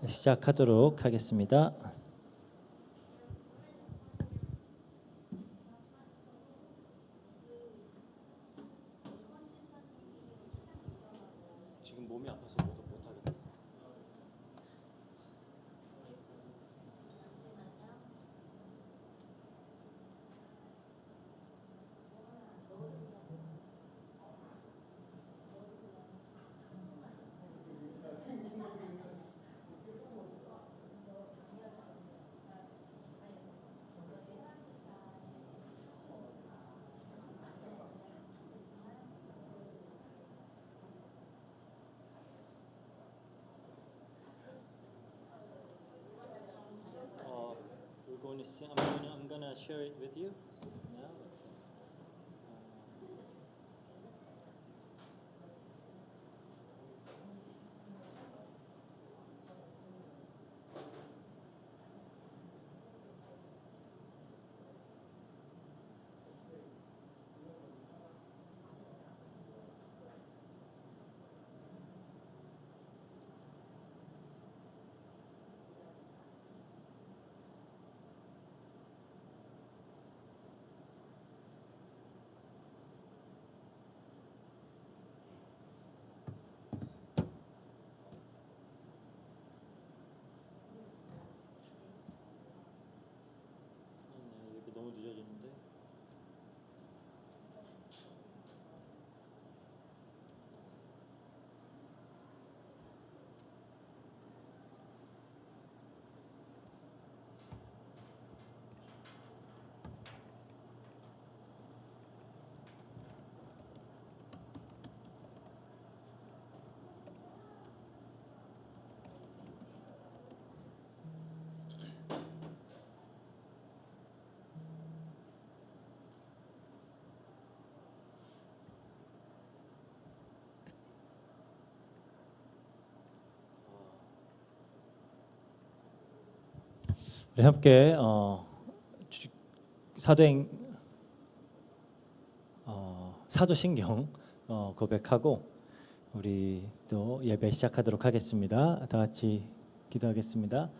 시작하도록 하겠습니다. 지금 몸이 아파서 못 하겠어요. We're going to sing. I'm gonna share it with you now. 이게 너무 늦어지는데. 우리 함께 사도신경 고백하고 우리 또 예배 시작하도록 하겠습니다. 다 같이 기도하겠습니다.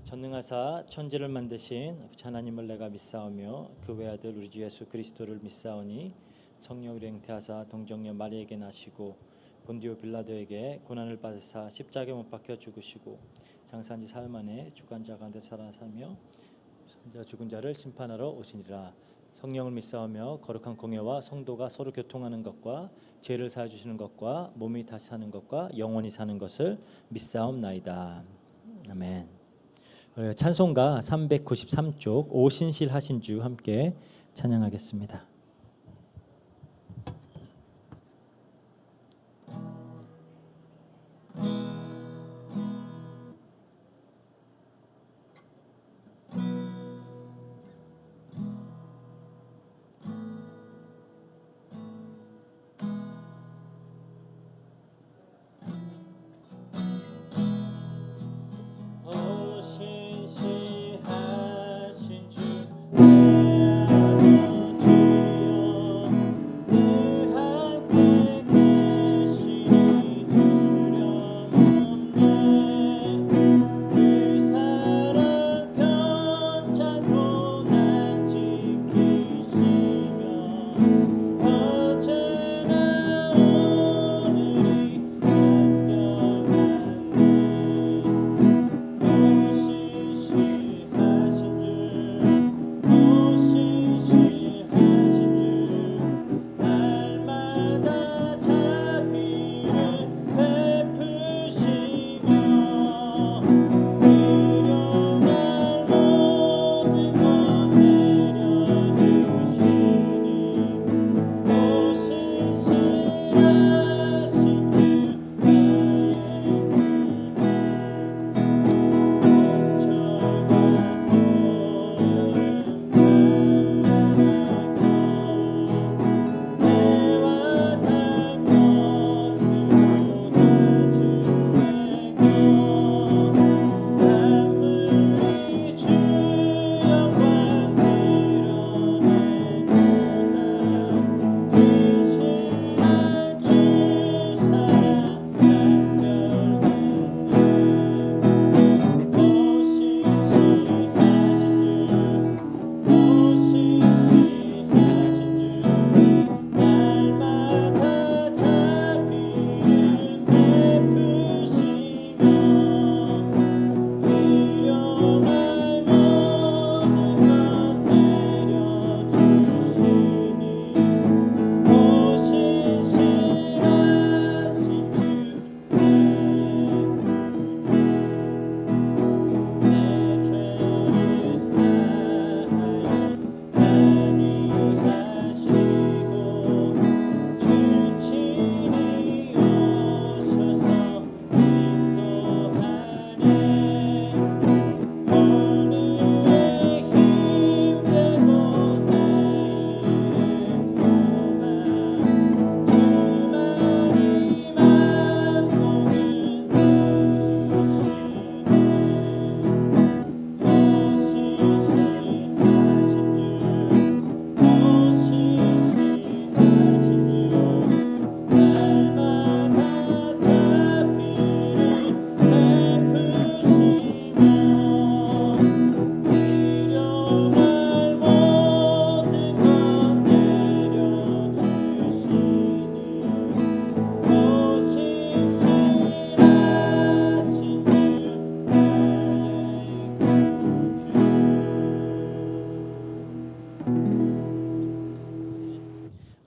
전능하사 천지를 만드신 하나님을 내가 믿사오며 그 외아들 우리 주 예수 그리스도를 믿사오니 성령으로 잉태하사 동정녀 마리에게 나시고 본디오 빌라도에게 고난을 받으사 십자가에 못 박혀 죽으시고 장사한 지 사흘 만에 죽은 자 가운데 살아나며 죽은 자를 심판하러 오시니라. 성령을 믿사오며 거룩한 공예와 성도가 서로 교통하는 것과 죄를 사해 주시는 것과 몸이 다시 사는 것과 영원히 사는 것을 믿사옵나이다. 아멘. 찬송가 393쪽 오신실 하신 주 함께 찬양하겠습니다. 오신실하신 주 내 아버지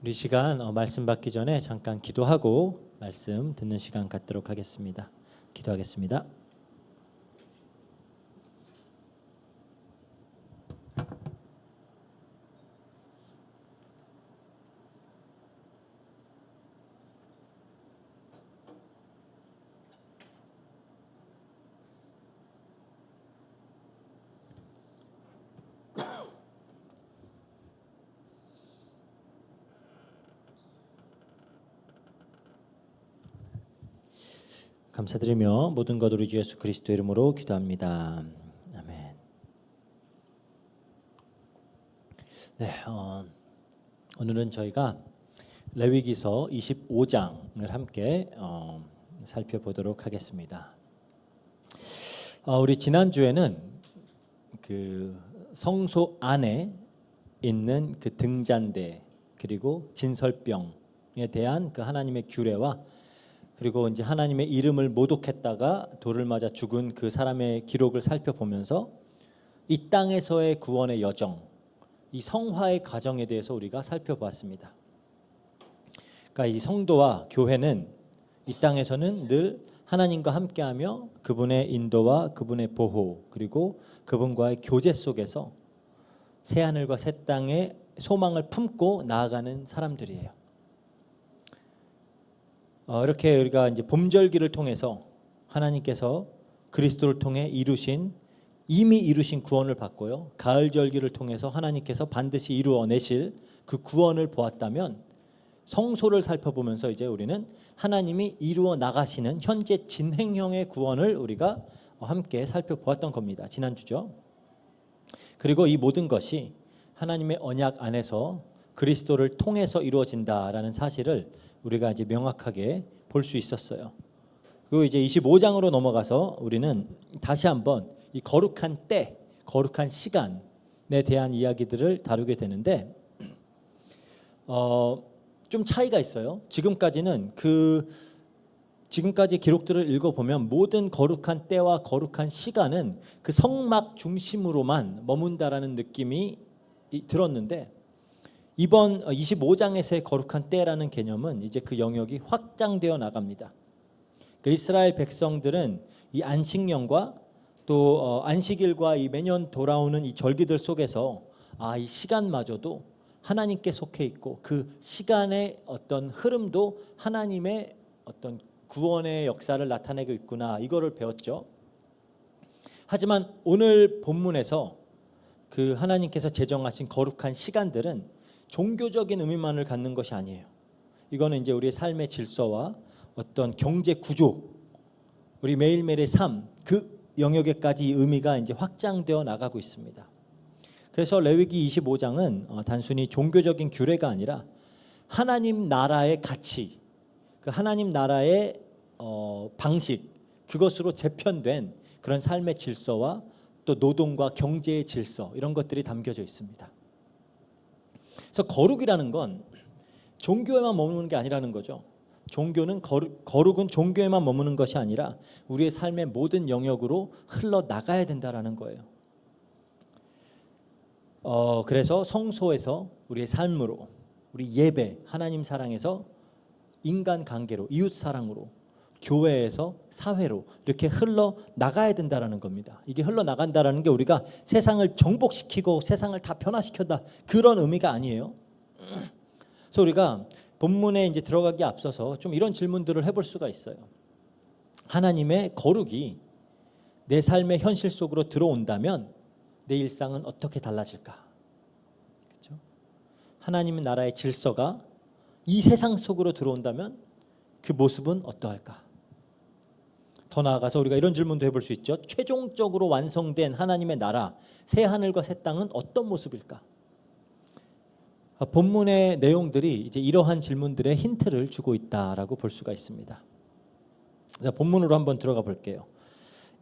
우리 시간 말씀 받기 전에 잠깐 기도하고 말씀 듣는 시간 갖도록 하겠습니다. 기도하겠습니다. 감사드리며 모든 것 우리 주 예수 그리스도 이름으로 기도합니다. 아멘. 네, 오늘은 저희가 레위기서 25장을 함께 살펴보도록 하겠습니다. 우리 지난주에는 그 성소 안에 있는 그 등잔대 그리고 진설병에 대한 그 하나님의 규례와 그리고 이제 하나님의 이름을 모독했다가 돌을 맞아 죽은 그 사람의 기록을 살펴보면서 이 땅에서의 구원의 여정, 이 성화의 과정에 대해서 우리가 살펴보았습니다. 그러니까 이 성도와 교회는 이 땅에서는 늘 하나님과 함께하며 그분의 인도와 그분의 보호 그리고 그분과의 교제 속에서 새 하늘과 새 땅의 소망을 품고 나아가는 사람들이에요. 이렇게 우리가 이제 봄절기를 통해서 하나님께서 그리스도를 통해 이미 이루신 구원을 받고요. 가을절기를 통해서 하나님께서 반드시 이루어내실 그 구원을 보았다면 성소를 살펴보면서 이제 우리는 하나님이 이루어 나가시는 현재 진행형의 구원을 우리가 함께 살펴보았던 겁니다. 지난주죠. 그리고 이 모든 것이 하나님의 언약 안에서 그리스도를 통해서 이루어진다라는 사실을 우리가 이제 명확하게 볼 수 있었어요. 그리고 이제 25장으로 넘어가서 우리는 다시 한번 이 거룩한 때, 거룩한 시간에 대한 이야기들을 다루게 되는데 좀 차이가 있어요. 지금까지 기록들을 읽어보면 모든 거룩한 때와 거룩한 시간은 그 성막 중심으로만 머문다라는 느낌이 들었는데 이번 25장에서의 거룩한 때라는 개념은 이제 그 영역이 확장되어 나갑니다. 그 이스라엘 백성들은 이 안식년과 또 안식일과 이 매년 돌아오는 이 절기들 속에서 이 시간마저도 하나님께 속해 있고 그 시간의 어떤 흐름도 하나님의 어떤 구원의 역사를 나타내고 있구나 이거를 배웠죠. 하지만 오늘 본문에서 그 하나님께서 제정하신 거룩한 시간들은 종교적인 의미만을 갖는 것이 아니에요. 이거는 이제 우리의 삶의 질서와 어떤 경제 구조, 우리 매일매일의 삶, 그 영역에까지 이 의미가 이제 확장되어 나가고 있습니다. 그래서 레위기 25장은 단순히 종교적인 규례가 아니라 하나님 나라의 가치, 그 하나님 나라의 방식, 그것으로 재편된 그런 삶의 질서와 또 노동과 경제의 질서 이런 것들이 담겨져 있습니다. 그래서 거룩이라는 건 종교에만 머무는 게 아니라는 거죠. 거룩은 종교에만 머무는 것이 아니라 우리의 삶의 모든 영역으로 흘러나가야 된다라는 거예요. 그래서 성소에서 우리의 삶으로 우리 예배, 하나님 사랑에서 인간 관계로, 이웃 사랑으로, 교회에서 사회로 이렇게 흘러나가야 된다라는 겁니다. 이게 흘러나간다라는 게 우리가 세상을 정복시키고 세상을 다 변화시켰다 그런 의미가 아니에요. 그래서 우리가 본문에 이제 들어가기 앞서서 좀 이런 질문들을 해볼 수가 있어요. 하나님의 거룩이 내 삶의 현실 속으로 들어온다면 내 일상은 어떻게 달라질까? 그렇죠? 하나님의 나라의 질서가 이 세상 속으로 들어온다면 그 모습은 어떠할까? 더 나아가서 우리가 이런 질문도 해볼 수 있죠. 최종적으로 완성된 하나님의 나라, 새 하늘과 새 땅은 어떤 모습일까? 본문의 내용들이 이제 이러한 질문들의 힌트를 주고 있다라고 볼 수가 있습니다. 자, 본문으로 한번 들어가 볼게요.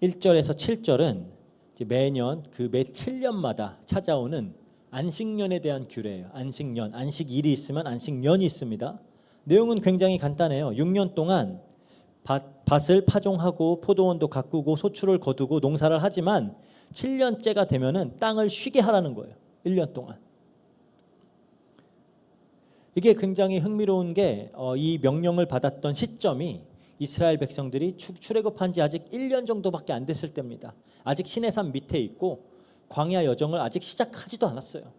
1절에서 7절은 이제 매년 매 7년마다 찾아오는 안식년에 대한 규례예요. 안식년, 안식일이 있으면 안식년이 있습니다. 내용은 굉장히 간단해요. 6년 동안 밭을 파종하고 포도원도 가꾸고 소출을 거두고 농사를 하지만 7년째가 되면은 땅을 쉬게 하라는 거예요. 1년 동안. 이게 굉장히 흥미로운 게 이 명령을 받았던 시점이 이스라엘 백성들이 출애굽한 지 아직 1년 정도밖에 안 됐을 때입니다. 아직 시내산 밑에 있고 광야 여정을 아직 시작하지도 않았어요.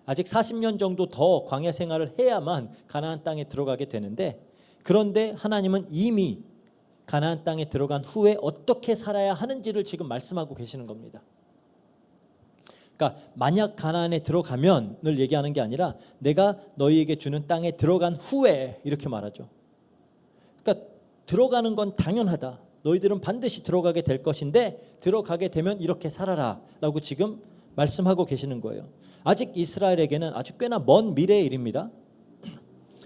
아직 40년 정도 더 광야 생활을 해야만 가나안 땅에 들어가게 되는데, 그런데 하나님은 이미 가나안 땅에 들어간 후에 어떻게 살아야 하는지를 지금 말씀하고 계시는 겁니다. 그러니까 만약 가나안에 들어가면을 얘기하는 게 아니라 내가 너희에게 주는 땅에 들어간 후에 이렇게 말하죠. 그러니까 들어가는 건 당연하다. 너희들은 반드시 들어가게 될 것인데 들어가게 되면 이렇게 살아라 라고 지금 말씀하고 계시는 거예요. 아직 이스라엘에게는 아주 꽤나 먼 미래의 일입니다.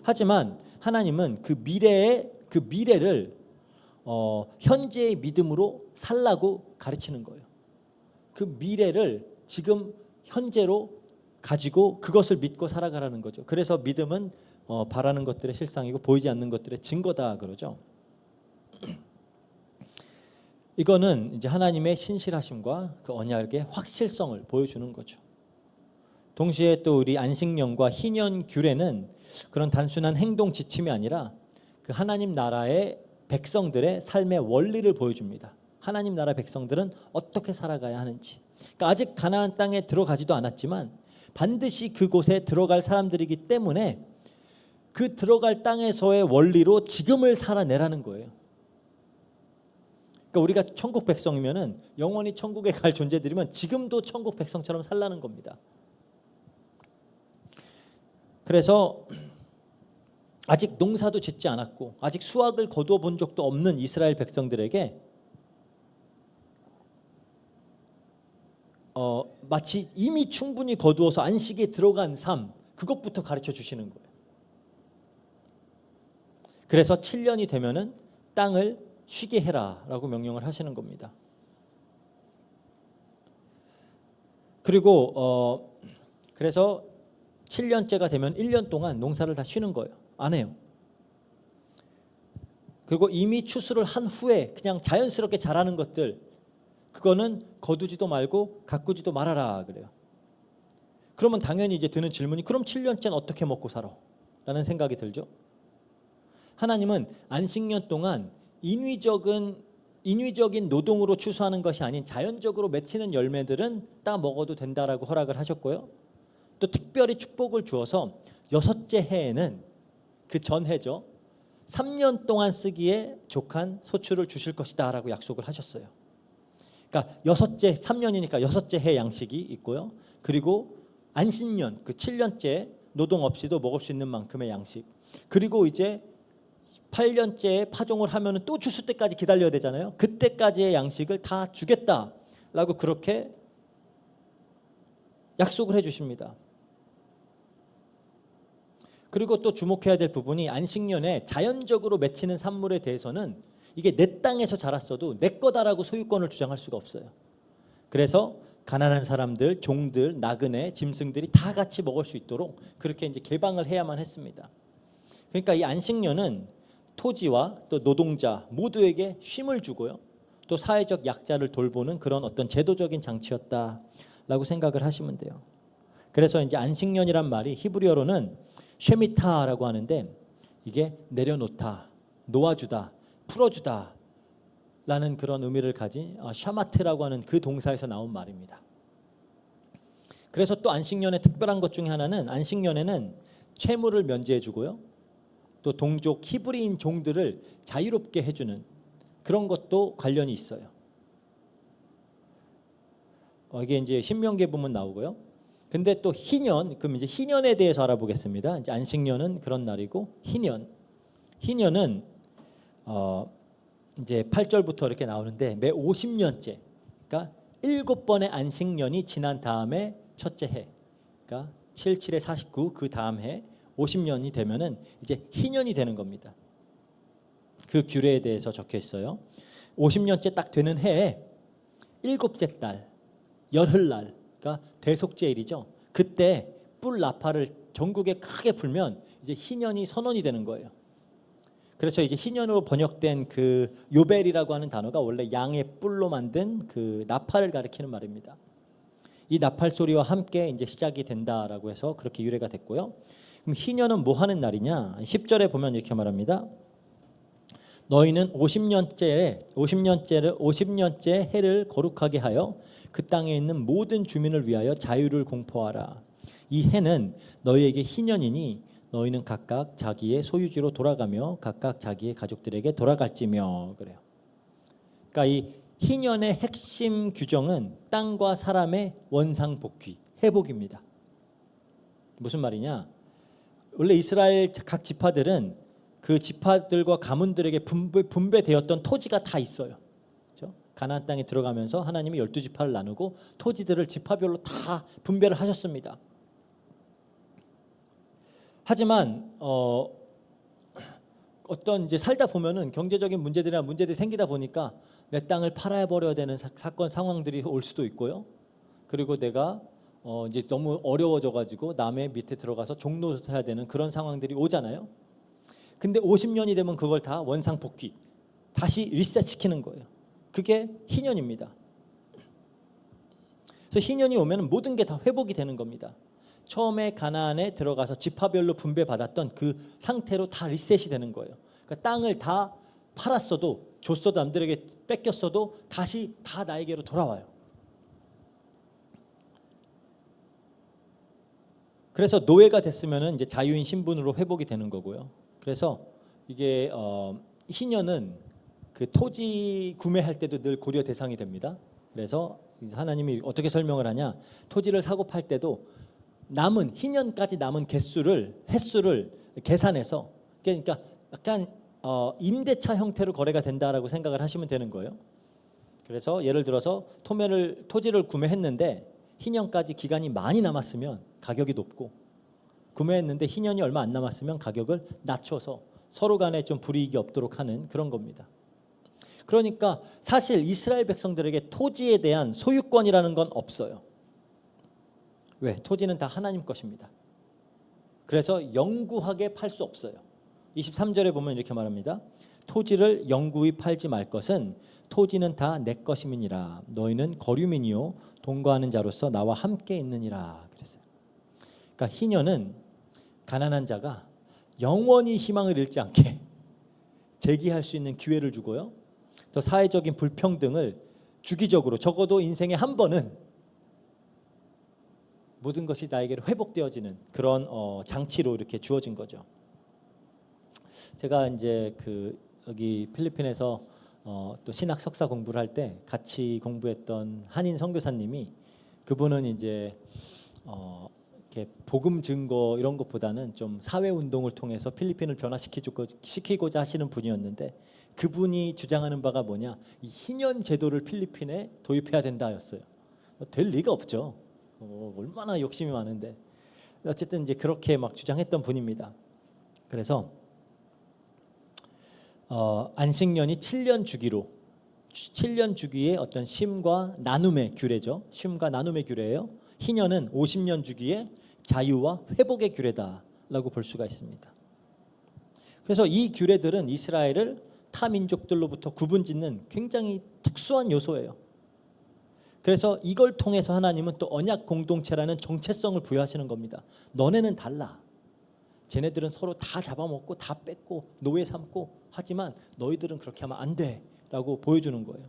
하지만 하나님은 그 미래를 현재의 믿음으로 살라고 가르치는 거예요. 그 미래를 지금 현재로 가지고 그것을 믿고 살아가라는 거죠. 그래서 믿음은 바라는 것들의 실상이고 보이지 않는 것들의 증거다 그러죠. 이거는 이제 하나님의 신실하심과 그 언약의 확실성을 보여주는 거죠. 동시에 또 우리 안식년과 희년 규례는 그런 단순한 행동 지침이 아니라 그 하나님 나라의 백성들의 삶의 원리를 보여줍니다. 하나님 나라 백성들은 어떻게 살아가야 하는지. 그러니까 아직 가나안 땅에 들어가지도 않았지만 반드시 그곳에 들어갈 사람들이기 때문에 그 들어갈 땅에서의 원리로 지금을 살아내라는 거예요. 그러니까 우리가 천국 백성이면은 영원히 천국에 갈 존재들이면 지금도 천국 백성처럼 살라는 겁니다. 그래서 아직 농사도 짓지 않았고 아직 수확을 거두어 본 적도 없는 이스라엘 백성들에게 마치 이미 충분히 거두어서 안식에 들어간 삶, 그것부터 가르쳐 주시는 거예요. 그래서 7년이 되면은 땅을 쉬게 해라라고 명령을 하시는 겁니다. 그리고 그래서 7년째가 되면 1년 동안 농사를 다 쉬는 거예요. 안 해요. 그리고 이미 추수를 한 후에 그냥 자연스럽게 자라는 것들, 그거는 거두지도 말고 가꾸지도 말아라 그래요. 그러면 당연히 이제 드는 질문이, 그럼 7년째는 어떻게 먹고 살아? 라는 생각이 들죠. 하나님은 안식년 동안 인위적인 노동으로 추수하는 것이 아닌 자연적으로 맺히는 열매들은 따 먹어도 된다라고 허락을 하셨고요. 또 특별히 축복을 주어서 6째 해에는 그 전해죠. 3년 동안 쓰기에 족한 소출을 주실 것이다 라고 약속을 하셨어요. 그러니까 3년이니까 6째 해 양식이 있고요. 그리고 안식년, 그 7년째 노동 없이도 먹을 수 있는 만큼의 양식. 그리고 이제 8년째에 파종을 하면 또 추수 때까지 기다려야 되잖아요. 그때까지의 양식을 다 주겠다라고 그렇게 약속을 해주십니다. 그리고 또 주목해야 될 부분이 안식년에 자연적으로 맺히는 산물에 대해서는 이게 내 땅에서 자랐어도 내 거다라고 소유권을 주장할 수가 없어요. 그래서 가난한 사람들, 종들, 나그네, 짐승들이 다 같이 먹을 수 있도록 그렇게 이제 개방을 해야만 했습니다. 그러니까 이 안식년은 토지와 또 노동자 모두에게 쉼을 주고요. 또 사회적 약자를 돌보는 그런 어떤 제도적인 장치였다라고 생각을 하시면 돼요. 그래서 이제 안식년이란 말이 히브리어로는 쉐미타라고 하는데 이게 내려놓다, 놓아주다, 풀어주다 라는 그런 의미를 가진 샤마트라고 하는 그 동사에서 나온 말입니다. 그래서 또 안식년의 특별한 것 중에 하나는 안식년에는 채무를 면제해 주고요. 또 동족 히브리인 종들을 자유롭게 해주는 그런 것도 관련이 있어요. 이게 이제 신명기에 보면 나오고요. 근데 또 희년, 그럼 이제 희년에 대해서 알아보겠습니다. 이제 안식년은 그런 날이고 희년은 이제 8절부터 이렇게 나오는데 매 50년째, 그러니까 7번의 안식년이 지난 다음에 첫째 해, 그러니까 7, 7에 49, 그 다음 해 50년이 되면은 이제 희년이 되는 겁니다. 그 규례에 대해서 적혀 있어요. 50년째 딱 되는 해에 7째 달 열흘날, 그러니까 대속제일이죠. 그때 뿔 나팔을 전국에 크게 불면 이제 희년이 선언이 되는 거예요. 그래서 이제 희년으로 번역된 그 요벨이라고 하는 단어가 원래 양의 뿔로 만든 그 나팔을 가리키는 말입니다. 이 나팔 소리와 함께 이제 시작이 된다라고 해서 그렇게 유래가 됐고요. 그럼 희년은 뭐 하는 날이냐? 10절에 보면 이렇게 말합니다. 너희는 50년째 해를 거룩하게 하여 그 땅에 있는 모든 주민을 위하여 자유를 공포하라. 이 해는 너희에게 희년이니 너희는 각각 자기의 소유지로 돌아가며 각각 자기의 가족들에게 돌아갈지며. 그래요. 그러니까 이 희년의 핵심 규정은 땅과 사람의 원상복귀, 회복입니다. 무슨 말이냐? 원래 이스라엘 각 지파들은 그 지파들과 가문들에게 분배되었던 토지가 다 있어요. 그렇죠? 가나안 땅에 들어가면서 하나님이 12지파를 나누고 토지들을 지파별로 다 분배를 하셨습니다. 하지만 어떤 이제 살다 보면은 경제적인 문제들이 생기다 보니까 내 땅을 팔아 버려야 되는 사건 상황들이 올 수도 있고요. 그리고 내가 이제 너무 어려워져 가지고 남의 밑에 들어가서 종노릇 해야 되는 그런 상황들이 오잖아요. 근데 50년이 되면 그걸 다 원상복귀, 다시 리셋시키는 거예요. 그게 희년입니다. 그래서 희년이 오면 모든 게 다 회복이 되는 겁니다. 처음에 가나안에 들어가서 지파별로 분배받았던 그 상태로 다 리셋이 되는 거예요. 그러니까 땅을 다 팔았어도 줬어도 남들에게 뺏겼어도 다시 다 나에게로 돌아와요. 그래서 노예가 됐으면은 이제 자유인 신분으로 회복이 되는 거고요. 그래서 이게 희년은 그 토지 구매할 때도 늘 고려 대상이 됩니다. 그래서 하나님이 어떻게 설명을 하냐? 토지를 사고 팔 때도 남은 희년까지 남은 횟수를 계산해서, 그러니까 약간 임대차 형태로 거래가 된다라고 생각을 하시면 되는 거예요. 그래서 예를 들어서 토지를 구매했는데 희년까지 기간이 많이 남았으면 가격이 높고, 구매했는데 희년이 얼마 안 남았으면 가격을 낮춰서 서로 간에 좀 불이익이 없도록 하는 그런 겁니다. 그러니까 사실 이스라엘 백성들에게 토지에 대한 소유권이라는 건 없어요. 왜? 토지는 다 하나님 것입니다. 그래서 영구하게 팔 수 없어요. 23절에 보면 이렇게 말합니다. 토지를 영구히 팔지 말 것은 토지는 다 내 것임이니라. 너희는 거류민이요 동거하는 자로서 나와 함께 있느니라. 그랬어요. 그러니까 희년은 가난한 자가 영원히 희망을 잃지 않게 재기할 수 있는 기회를 주고요. 또 사회적인 불평등을 주기적으로, 적어도 인생에 한 번은 모든 것이 나에게로 회복되어지는 그런 장치로 이렇게 주어진 거죠. 제가 이제 여기 필리핀에서 또 신학 석사 공부를 할 때 같이 공부했던 한인 선교사님이, 그분은 이제 이렇게 복음 증거 이런 것보다는 좀 사회 운동을 통해서 필리핀을 변화시키고자 하시는 분이었는데, 그분이 주장하는 바가 뭐냐? 이 희년 제도를 필리핀에 도입해야 된다였어요. 될 리가 없죠. 얼마나 욕심이 많은데. 어쨌든 이제 그렇게 막 주장했던 분입니다. 그래서 안식년이 7년 주기로, 7년 주기의 어떤 쉼과 나눔의 규례죠. 쉼과 나눔의 규례예요. 희년은 50년 주기의 자유와 회복의 규례다라고 볼 수가 있습니다. 그래서 이 규례들은 이스라엘을 타 민족들로부터 구분짓는 굉장히 특수한 요소예요. 그래서 이걸 통해서 하나님은 또 언약 공동체라는 정체성을 부여하시는 겁니다. 너네는 달라. 쟤네들은 서로 다 잡아먹고 다 뺏고 노예 삼고 하지만 너희들은 그렇게 하면 안 돼 라고 보여주는 거예요.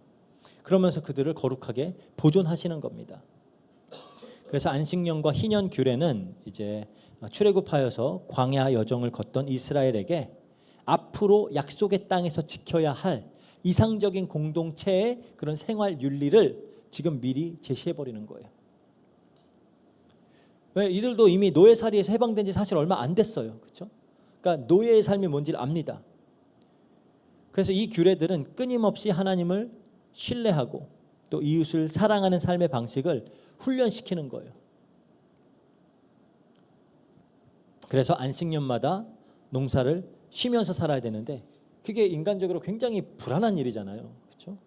그러면서 그들을 거룩하게 보존하시는 겁니다. 그래서 안식년과 희년 규례는 이제 출애굽하여서 광야 여정을 걷던 이스라엘에게 앞으로 약속의 땅에서 지켜야 할 이상적인 공동체의 그런 생활 윤리를 지금 미리 제시해 버리는 거예요. 왜? 이들도 이미 노예살이에서 해방된 지 사실 얼마 안 됐어요. 그렇죠? 그러니까 노예의 삶이 뭔지를 압니다. 그래서 이 규례들은 끊임없이 하나님을 신뢰하고 또 이웃을 사랑하는 삶의 방식을 훈련시키는 거예요. 그래서 안식년마다 농사를 쉬면서 살아야 되는데 그게 인간적으로 굉장히 불안한 일이잖아요. 그렇죠?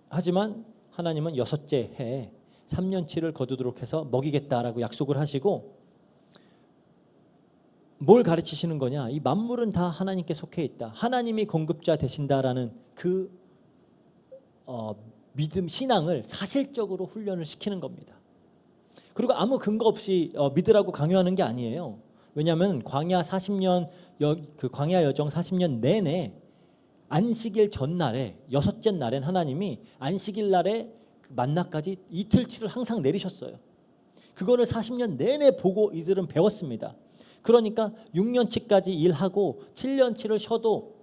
하지만 하나님은 6째 해에 3년치를 거두도록 해서 먹이겠다라고 약속을 하시고, 뭘 가르치시는 거냐? 이 만물은 다 하나님께 속해 있다. 하나님이 공급자 되신다라는 그 믿음, 신앙을 사실적으로 훈련을 시키는 겁니다. 그리고 아무 근거 없이 믿으라고 강요하는 게 아니에요. 왜냐하면 광야 40년 그 광야 여정 40년 내내 안식일 전날에 여섯째 날엔 하나님이 안식일 날에 만나까지 이틀치를 항상 내리셨어요. 그거를 40년 내내 보고 이들은 배웠습니다. 그러니까 6년치까지 일하고 7년치를 쉬어도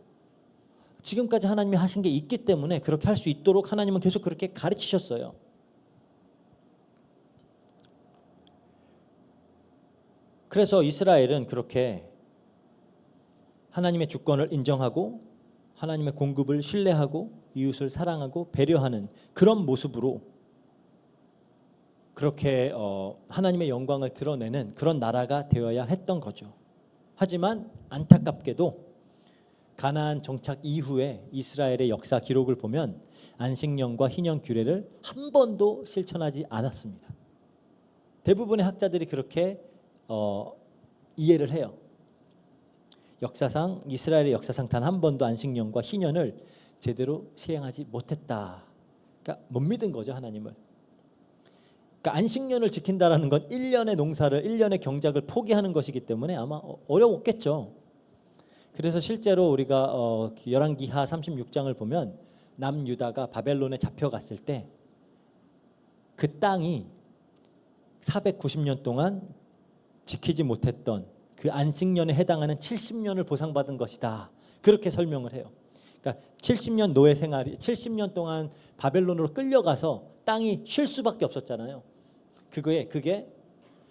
지금까지 하나님이 하신 게 있기 때문에 그렇게 할 수 있도록 하나님은 계속 그렇게 가르치셨어요. 그래서 이스라엘은 그렇게 하나님의 주권을 인정하고 하나님의 공급을 신뢰하고 이웃을 사랑하고 배려하는 그런 모습으로 그렇게 하나님의 영광을 드러내는 그런 나라가 되어야 했던 거죠. 하지만 안타깝게도 가나안 정착 이후에 이스라엘의 역사 기록을 보면 안식년과 희년 규례를 한 번도 실천하지 않았습니다. 대부분의 학자들이 그렇게 이해를 해요. 역사상 이스라엘의 역사상 단 한 번도 안식년과 희년을 제대로 시행하지 못했다. 그러니까 못 믿은 거죠, 하나님을. 그러니까 안식년을 지킨다라는 건 1년의 농사를 1년의 경작을 포기하는 것이기 때문에 아마 어려웠겠죠. 그래서 실제로 우리가 열왕기하 36장을 보면 남유다가 바벨론에 잡혀갔을 때 그 땅이 490년 동안 지키지 못했던 그 안식년에 해당하는 70년을 보상받은 것이다. 그렇게 설명을 해요. 그러니까 70년 노예 생활이 70년 동안 바벨론으로 끌려가서 땅이 쉴 수밖에 없었잖아요. 그게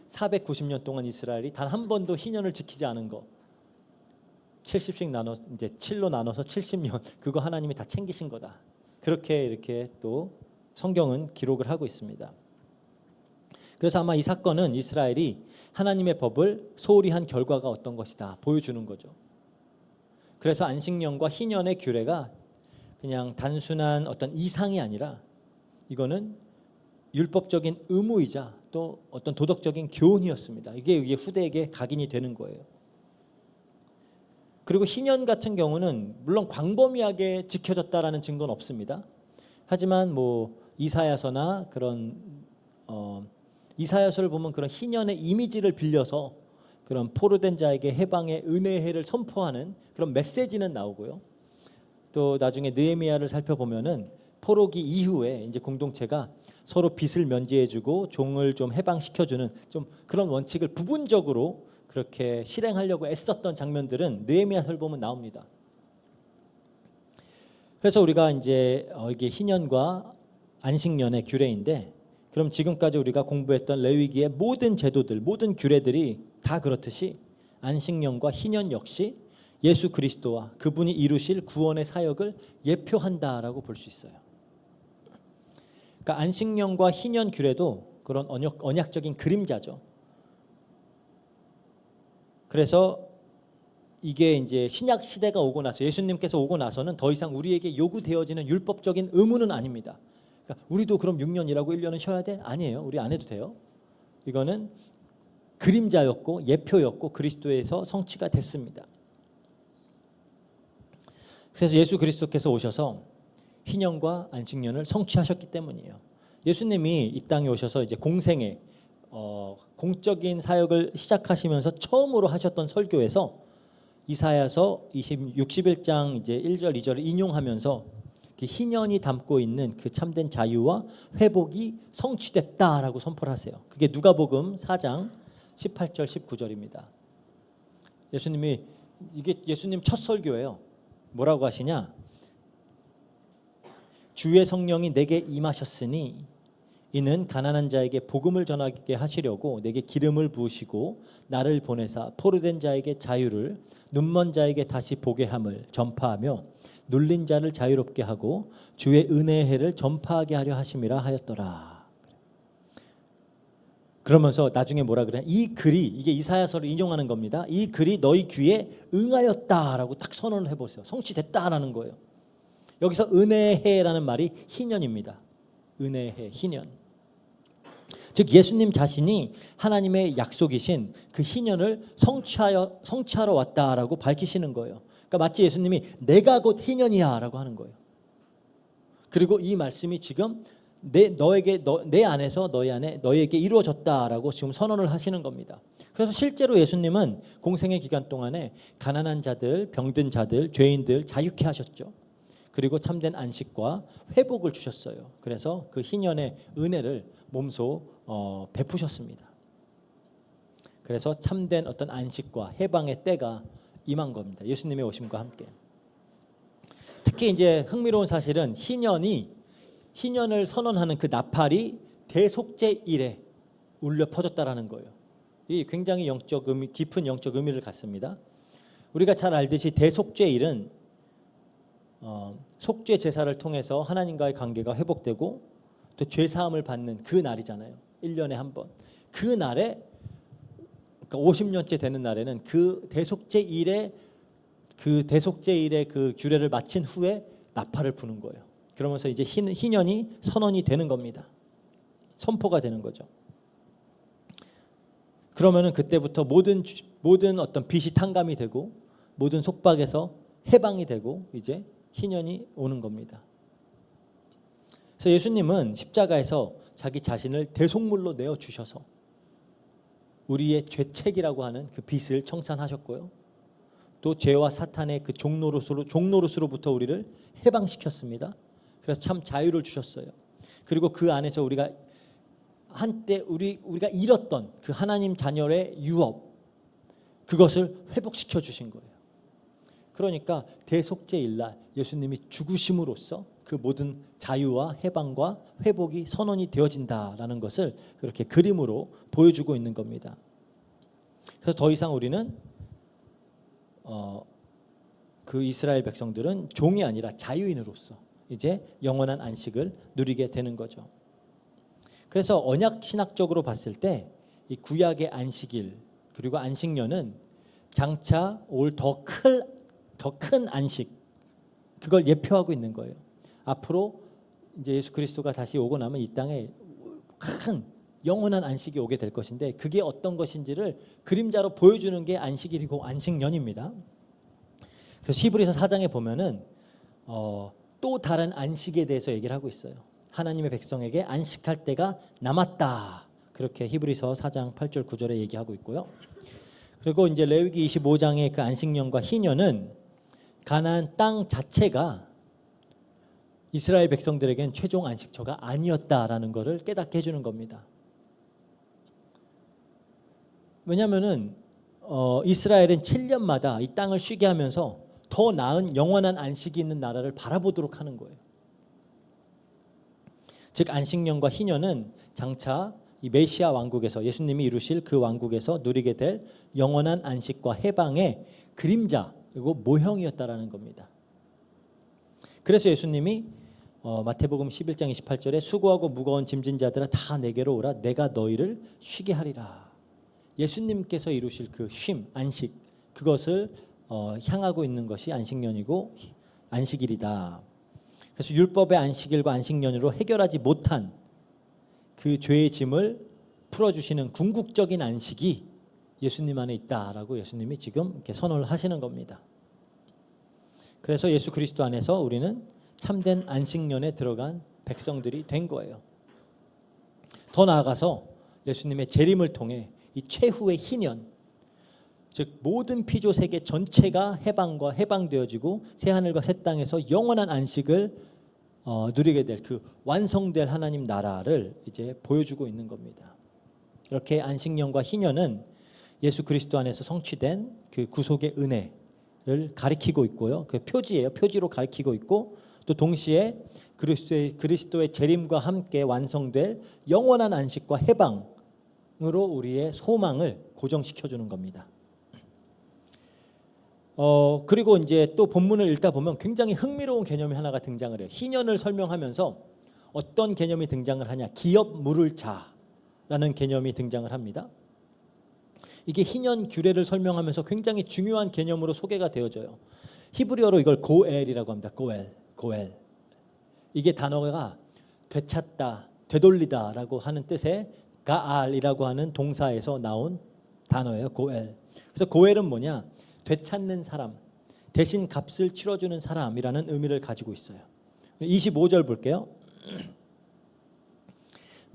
490년 동안 이스라엘이 단 한 번도 희년을 지키지 않은 거. 70씩 나눠 이제 7로 나눠서 70년 그거 하나님이 다 챙기신 거다. 그렇게 이렇게 또 성경은 기록을 하고 있습니다. 그래서 아마 이 사건은 이스라엘이 하나님의 법을 소홀히 한 결과가 어떤 것이다 보여주는 거죠. 그래서 안식년과 희년의 규례가 그냥 단순한 어떤 이상이 아니라 이거는 율법적인 의무이자 또 어떤 도덕적인 교훈이었습니다. 이게 후대에게 각인이 되는 거예요. 그리고 희년 같은 경우는 물론 광범위하게 지켜졌다라는 증거는 없습니다. 하지만 뭐 이사야서나 그런 이사야서를 보면 그런 희년의 이미지를 빌려서 그런 포로된 자에게 해방의 은혜의 해를 선포하는 그런 메시지는 나오고요. 또 나중에 느헤미야를 살펴보면은 포로기 이후에 이제 공동체가 서로 빚을 면제해주고 종을 좀 해방시켜주는 좀 그런 원칙을 부분적으로 그렇게 실행하려고 애썼던 장면들은 느헤미야서를 보면 나옵니다. 그래서 우리가 이제 이게 희년과 안식년의 규례인데, 그럼 지금까지 우리가 공부했던 레위기의 모든 제도들, 모든 규례들이 다 그렇듯이 안식년과 희년 역시 예수 그리스도와 그분이 이루실 구원의 사역을 예표한다라고 볼 수 있어요. 그러니까 안식년과 희년 규례도 그런 언약적인 그림자죠. 그래서 이게 이제 신약 시대가 오고 나서 예수님께서 오고 나서는 더 이상 우리에게 요구되어지는 율법적인 의무는 아닙니다. 그러니까 우리도 그럼 6년 일하고 1년은 쉬어야 돼? 아니에요. 우리 안 해도 돼요. 이거는 그림자였고 예표였고 그리스도에서 성취가 됐습니다. 그래서 예수 그리스도께서 오셔서 희년과 안식년을 성취하셨기 때문이에요. 예수님이 이 땅에 오셔서 이제 공생애 공적인 사역을 시작하시면서 처음으로 하셨던 설교에서 이사야서 61장 이제 1절 2절을 인용하면서 그 희년이 담고 있는 그 참된 자유와 회복이 성취됐다라고 선포를 하세요. 그게 누가복음 4장 18절 19절입니다. 예수님이 이게 예수님 첫 설교예요. 뭐라고 하시냐? 주의 성령이 내게 임하셨으니 이는 가난한 자에게 복음을 전하게 하시려고 내게 기름을 부으시고 나를 보내사 포로된 자에게 자유를 눈먼 자에게 다시 보게 함을 전파하며 눌린 자를 자유롭게 하고 주의 은혜의 해를 전파하게 하려 하심이라 하였더라. 그러면서 나중에 뭐라 그래? 이 글이 이게 이사야서를 인용하는 겁니다. 이 글이 너희 귀에 응하였다라고 딱 선언을 해보세요. 성취됐다라는 거예요. 여기서 은혜의 해라는 말이 희년입니다. 은혜의 해, 희년. 즉 예수님 자신이 하나님의 약속이신 그 희년을 성취하러 왔다라고 밝히시는 거예요. 그러니까 마치 예수님이 내가 곧 희년이야 라고 하는 거예요. 그리고 이 말씀이 지금 내 안에서 너희 안에 너희에게 이루어졌다라고 지금 선언을 하시는 겁니다. 그래서 실제로 예수님은 공생의 기간 동안에 가난한 자들, 병든 자들, 죄인들 자유케 하셨죠. 그리고 참된 안식과 회복을 주셨어요. 그래서 그 희년의 은혜를 몸소 베푸셨습니다. 그래서 참된 어떤 안식과 해방의 때가 임한 겁니다. 예수님의 오심과 함께. 특히 이제 흥미로운 사실은 희년을 선언하는 그 나팔이 대속죄 일에 울려 퍼졌다라는 거예요. 이 굉장히 깊은 영적 의미를 갖습니다. 우리가 잘 알듯이 대속죄 일은 속죄 제사를 통해서 하나님과의 관계가 회복되고 또 죄 사함을 받는 그 날이잖아요. 1년에 한 번. 그 날에 그러니까 50년째 되는 날에는 그 대속죄 일의 그 규례를 마친 후에 나팔을 부는 거예요. 그러면서 이제 희년이 선언이 되는 겁니다. 선포가 되는 거죠. 그러면은 그때부터 모든 어떤 빚이 탕감이 되고 모든 속박에서 해방이 되고 이제 희년이 오는 겁니다. 그래서 예수님은 십자가에서 자기 자신을 대속물로 내어 주셔서 우리의 죄책이라고 하는 그 빚을 청산하셨고요. 또 죄와 사탄의 그 종노릇으로부터 우리를 해방시켰습니다. 그래서 참 자유를 주셨어요. 그리고 그 안에서 우리가 한때 우리가 잃었던 그 하나님 자녀의 유업, 그것을 회복시켜 주신 거예요. 그러니까 대속죄 일날 예수님이 죽으심으로써 그 모든 자유와 해방과 회복이 선언이 되어진다라는 것을 그렇게 그림으로 보여주고 있는 겁니다. 그래서 더 이상 우리는 그 이스라엘 백성들은 종이 아니라 자유인으로서 이제 영원한 안식을 누리게 되는 거죠. 그래서 언약 신학적으로 봤을 때 이 구약의 안식일 그리고 안식년은 장차 올 더 큰 안식, 그걸 예표하고 있는 거예요. 앞으로 이제 예수 그리스도가 다시 오고 나면 이 땅에 큰 영원한 안식이 오게 될 것인데 그게 어떤 것인지를 그림자로 보여주는 게 안식일이고 안식년입니다. 그래서 히브리서 4장에 보면은 또 다른 안식에 대해서 얘기를 하고 있어요. 하나님의 백성에게 안식할 때가 남았다. 그렇게 히브리서 4장 8절 9절에 얘기하고 있고요. 그리고 이제 레위기 25장의 그 안식년과 희년은 가나안 땅 자체가 이스라엘 백성들에겐 최종 안식처가 아니었다라는 것을 깨닫게 해주는 겁니다. 왜냐하면은 이스라엘은 7년마다 이 땅을 쉬게 하면서 더 나은 영원한 안식이 있는 나라를 바라보도록 하는 거예요. 즉 안식년과 희년은 장차 이 메시아 왕국에서 예수님이 이루실 그 왕국에서 누리게 될 영원한 안식과 해방의 그림자 그리고 모형이었다라는 겁니다. 그래서 예수님이 마태복음 11장 28절에 수고하고 무거운 짐진 자들아 다 내게로 오라 내가 너희를 쉬게 하리라. 예수님께서 이루실 그 쉼, 안식 그것을 향하고 있는 것이 안식년이고 안식일이다. 그래서 율법의 안식일과 안식년으로 해결하지 못한 그 죄의 짐을 풀어주시는 궁극적인 안식이 예수님 안에 있다라고 예수님이 지금 이렇게 선언을 하시는 겁니다. 그래서 예수 그리스도 안에서 우리는 참된 안식년에 들어간 백성들이 된 거예요. 더 나아가서 예수님의 재림을 통해 이 최후의 희년, 즉 모든 피조 세계 전체가 해방되어지고 새 하늘과 새 땅에서 영원한 안식을 누리게 될 그 완성될 하나님 나라를 이제 보여주고 있는 겁니다. 이렇게 안식년과 희년은 예수 그리스도 안에서 성취된 그 구속의 은혜를 가리키고 있고요. 그 표지예요. 표지로 가리키고 있고 또 동시에 그리스도의 재림과 함께 완성될 영원한 안식과 해방으로 우리의 소망을 고정시켜 주는 겁니다. 그리고 이제 또 본문을 읽다 보면 굉장히 흥미로운 개념이 하나가 등장을 해요. 희년을 설명하면서 어떤 개념이 등장을 하냐? 기업 물을 자라는 개념이 등장을 합니다. 이게 희년 규례를 설명하면서 굉장히 중요한 개념으로 소개가 되어져요. 히브리어로 이걸 고엘이라고 합니다. 고엘. 이게 단어가 되찾다, 되돌리다라고 하는 뜻의 가알이라고 하는 동사에서 나온 단어예요. 고엘. 그래서 고엘은 뭐냐? 되찾는 사람, 대신 값을 치러주는 사람이라는 의미를 가지고 있어요. 25절 볼게요.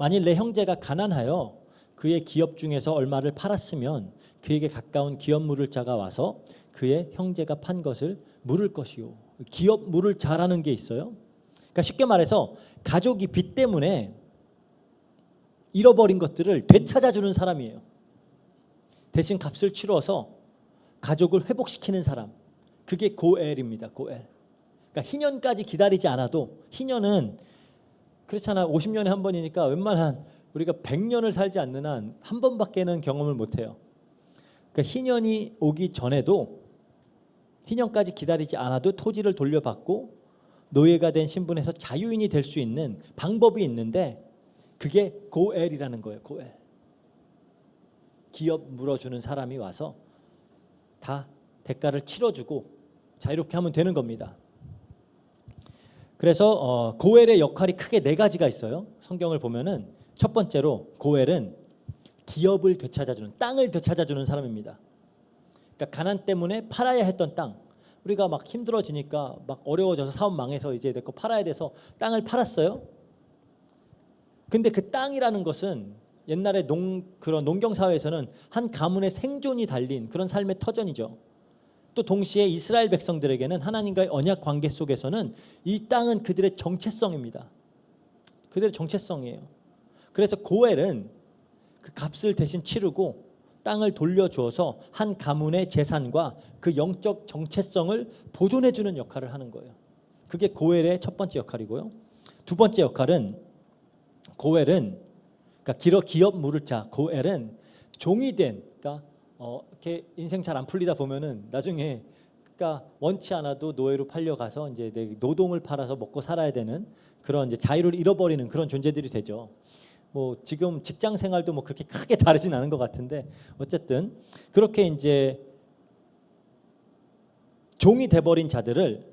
만일 내 형제가 가난하여 그의 기업 중에서 얼마를 팔았으면 그에게 가까운 기업 물을 자가 와서 그의 형제가 판 것을 물을 것이요. 기업 물을 자라는 게 있어요. 그러니까 쉽게 말해서 가족이 빚 때문에 잃어버린 것들을 되찾아주는 사람이에요. 대신 값을 치러서 가족을 회복시키는 사람. 그게 고엘입니다. 고엘. 그러니까 희년까지 기다리지 않아도, 희년은 그렇잖아. 50년에 한 번이니까 웬만한 우리가 100년을 살지 않는 한 한 번밖에는 경험을 못해요. 그러니까 희년이 오기 전에도, 희년까지 기다리지 않아도 토지를 돌려받고 노예가 된 신분에서 자유인이 될 수 있는 방법이 있는데, 그게 고엘이라는 거예요. 고엘. 기업 물어주는 사람이 와서 다 대가를 치러주고 자유롭게 하면 되는 겁니다. 그래서 고엘의 역할이 크게 네 가지가 있어요. 성경을 보면은 첫 번째로 고엘은 기업을 되찾아주는, 땅을 되찾아주는 사람입니다. 그러니까 가난 때문에 팔아야 했던 땅, 우리가 막 힘들어지니까 막 어려워져서 사업 망해서 이제 내 거 팔아야 돼서 땅을 팔았어요. 근데 그 땅이라는 것은 옛날에 그런 농경 사회에서는 한 가문의 생존이 달린 그런 삶의 터전이죠. 또 동시에 이스라엘 백성들에게는 하나님과의 언약 관계 속에서는 이 땅은 그들의 정체성입니다. 그들의 정체성이에요. 그래서 고엘은 그 값을 대신 치르고 땅을 돌려주어서 한 가문의 재산과 그 영적 정체성을 보존해주는 역할을 하는 거예요. 그게 고엘의 첫 번째 역할이고요. 두 번째 역할은, 고엘은, 그러니까 기업 물을 자, 고엘은 종이 된, 그러니까 이렇게 인생 잘 안 풀리다 보면은 나중에, 그러니까 원치 않아도 노예로 팔려가서 이제 내 노동을 팔아서 먹고 살아야 되는 그런 이제 자유를 잃어버리는 그런 존재들이 되죠. 뭐 지금 직장 생활도 뭐 그렇게 크게 다르진 않은 것 같은데, 어쨌든 그렇게 이제 종이 돼버린 자들을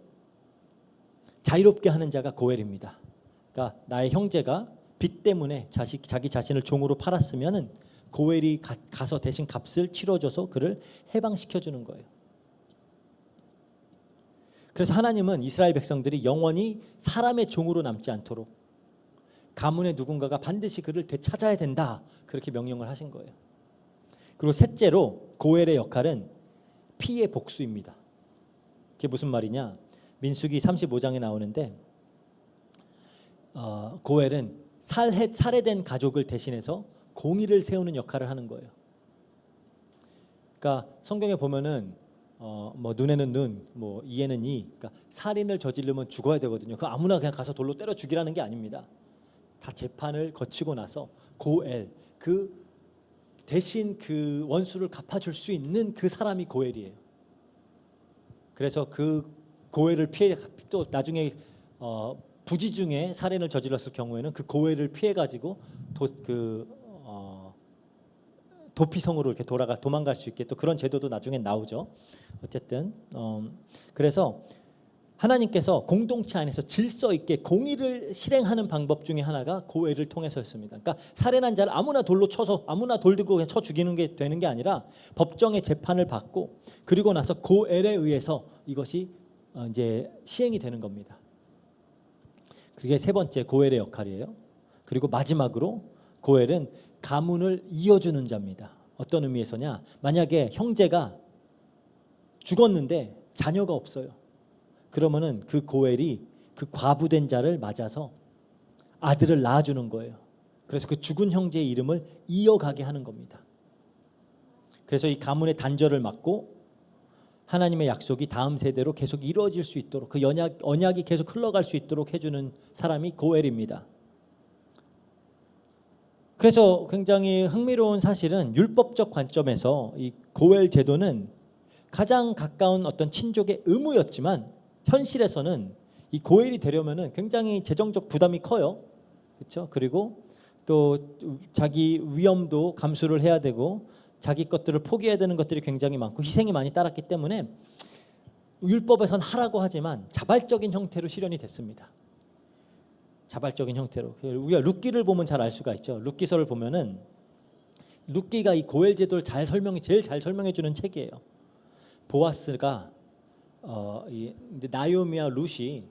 자유롭게 하는 자가 고엘입니다. 그러니까 나의 형제가 빚 때문에 자기 자신을 종으로 팔았으면은 고엘이 가서 대신 값을 치러줘서 그를 해방시켜주는 거예요. 그래서 하나님은 이스라엘 백성들이 영원히 사람의 종으로 남지 않도록 가문의 누군가가 반드시 그를 되찾아야 된다, 그렇게 명령을 하신 거예요. 그리고 셋째로 고엘의 역할은 피의 복수입니다. 그게 무슨 말이냐? 민수기 35장에 나오는데 고엘은 살해된 가족을 대신해서 공의를 세우는 역할을 하는 거예요. 그러니까 성경에 보면은 뭐 눈에는 눈, 뭐 이에는 이, 그러니까 살인을 저지르면 죽어야 되거든요. 그 아무나 그냥 가서 돌로 때려 죽이라는 게 아닙니다. 다 재판을 거치고 나서 고엘, 그 대신 그 원수를 갚아줄 수 있는 그 사람이 고엘이에요. 그래서 그 고엘을 피해, 또 나중에 부지 중에 살인을 저질렀을 경우에는 그 고엘을 피해 가지고 도피성으로 이렇게 도망갈 수 있게 또 그런 제도도 나중에 나오죠. 어쨌든 그래서 하나님께서 공동체 안에서 질서 있게 공의를 실행하는 방법 중에 하나가 고엘을 통해서였습니다. 그러니까 살인한 자를 아무나 돌로 쳐서, 아무나 돌 들고 그냥 쳐 죽이는 게 되는 게 아니라 법정의 재판을 받고, 그리고 나서 고엘에 의해서 이것이 이제 시행이 되는 겁니다. 그게 세 번째 고엘의 역할이에요. 그리고 마지막으로 고엘은 가문을 이어주는 자입니다. 어떤 의미에서냐? 만약에 형제가 죽었는데 자녀가 없어요. 그러면은 그 고엘이 그 과부된 자를 맞아서 아들을 낳아주는 거예요. 그래서 그 죽은 형제의 이름을 이어가게 하는 겁니다. 그래서 이 가문의 단절을 막고 하나님의 약속이 다음 세대로 계속 이루어질 수 있도록, 그 언약이 계속 흘러갈 수 있도록 해주는 사람이 고엘입니다. 그래서 굉장히 흥미로운 사실은 율법적 관점에서 이 고엘 제도는 가장 가까운 어떤 친족의 의무였지만, 현실에서는 이 고엘이 되려면은 굉장히 재정적 부담이 커요. 그렇죠? 그리고 또 자기 위험도 감수를 해야 되고 자기 것들을 포기해야 되는 것들이 굉장히 많고 희생이 많이 따랐기 때문에 율법에선 하라고 하지만 자발적인 형태로 실현이 됐습니다. 자발적인 형태로. 우리가 룻기를 보면 잘 알 수가 있죠. 룻기서를 보면은 룻기가 이 고엘 제도를 제일 잘 설명해 주는 책이에요. 보아스가 나오미와 룻이